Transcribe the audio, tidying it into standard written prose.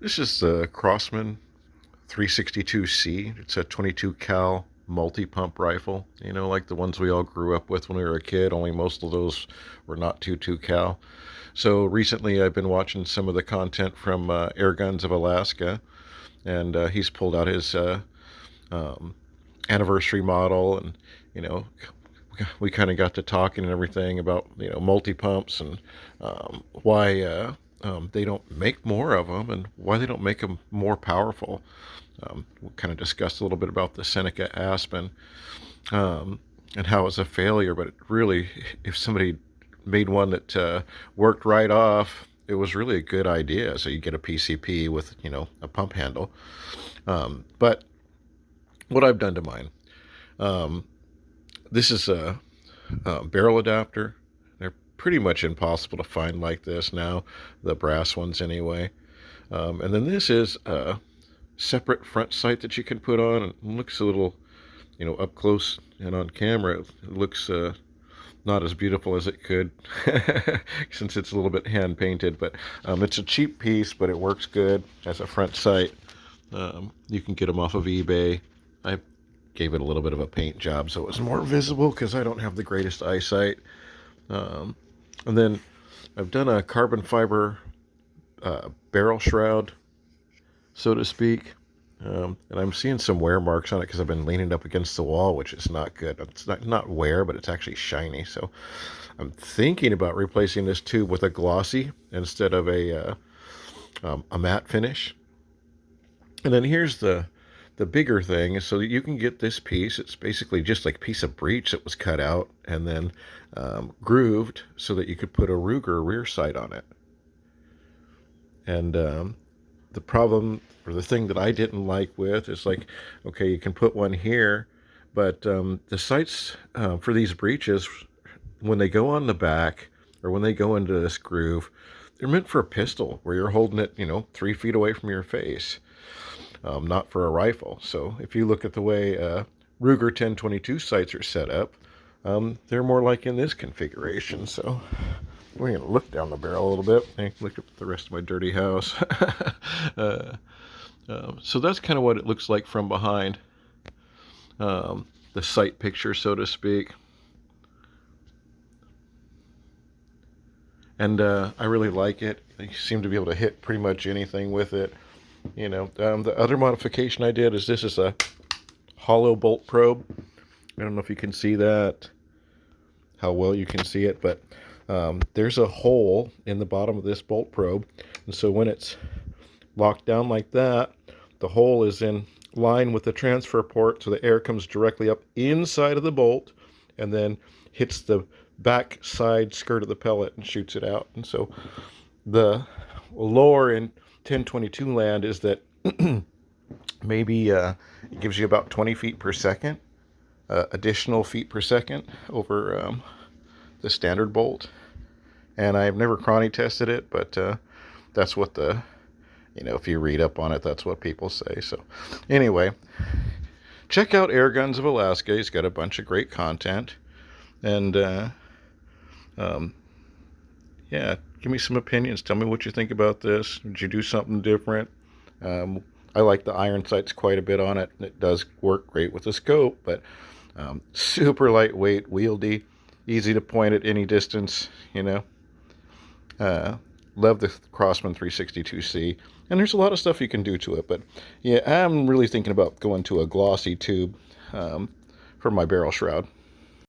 This is the Crosman 362C. It's a 22 cal multi-pump rifle, like the ones we all grew up with when we were a kid, only most of those were not 22 cal. So recently I've been watching some of the content from Air Guns of Alaska, and he's pulled out his um, anniversary model, and you know we kind of got to talking and everything about multi-pumps and why they don't make more of them and why they don't make them more powerful. We kind of discussed a little bit about the Seneca Aspen, and how it's a failure, but it really, if somebody made one that worked right off, it was really a good idea. So you get a PCP with a pump handle. But what I've done to mine, um, this is a barrel adapter. They're pretty much impossible to find like this now, the brass ones anyway. And then this is a separate front sight that you can put on. It looks a little, up close and on camera, it looks not as beautiful as it could since it's a little bit hand painted. But it's a cheap piece, but it works good as a front sight. You can get them off of eBay. I gave it a little bit of a paint job so it was more visible because I don't have the greatest eyesight. Um, and then I've done a carbon fiber barrel shroud, so to speak. And I'm seeing some wear marks on it because I've been leaning up against the wall, which is not good. It's not wear, but it's actually shiny. So I'm thinking about replacing this tube with a glossy instead of a matte finish. And then here's the bigger thing. So you can get this piece. It's basically just like a piece of breech that was cut out and then grooved so that you could put a Ruger rear sight on it. And the problem, or the thing that I didn't like with, is like, okay, you can put one here, but the sights for these breeches, when they go on the back or when they go into this groove, they're meant for a pistol where you're holding it, 3 feet away from your face, not for a rifle. So if you look at the way Ruger 1022 sights are set up, they're more like in this configuration. So we're going to look down the barrel a little bit and look at the rest of my dirty house. uh, so that's kind of what it looks like from behind, the sight picture, so to speak. And I really like it. You seem to be able to hit pretty much anything with it. The other modification I did is this is a hollow bolt probe. I don't know if you can see that, how well you can see it, but there's a hole in the bottom of this bolt probe. And so when it's locked down like that, the hole is in line with the transfer port, so the air comes directly up inside of the bolt and then hits the back side skirt of the pellet and shoots it out. And so the lore in 1022 land is that maybe it gives you about 20 feet per second, additional feet per second over the standard bolt. And I've never chrony tested it, but that's what if you read up on it, that's what people say. So anyway, check out Air Guns of Alaska. He's got a bunch of great content. And yeah, give me some opinions. Tell me what you think about this. Did you do something different? I like the iron sights quite a bit on it. It does work great with the scope, but super lightweight, wieldy, easy to point at any distance, Love the Crosman 362C, and there's a lot of stuff you can do to it, but yeah, I'm really thinking about going to a glossy tube for my barrel shroud.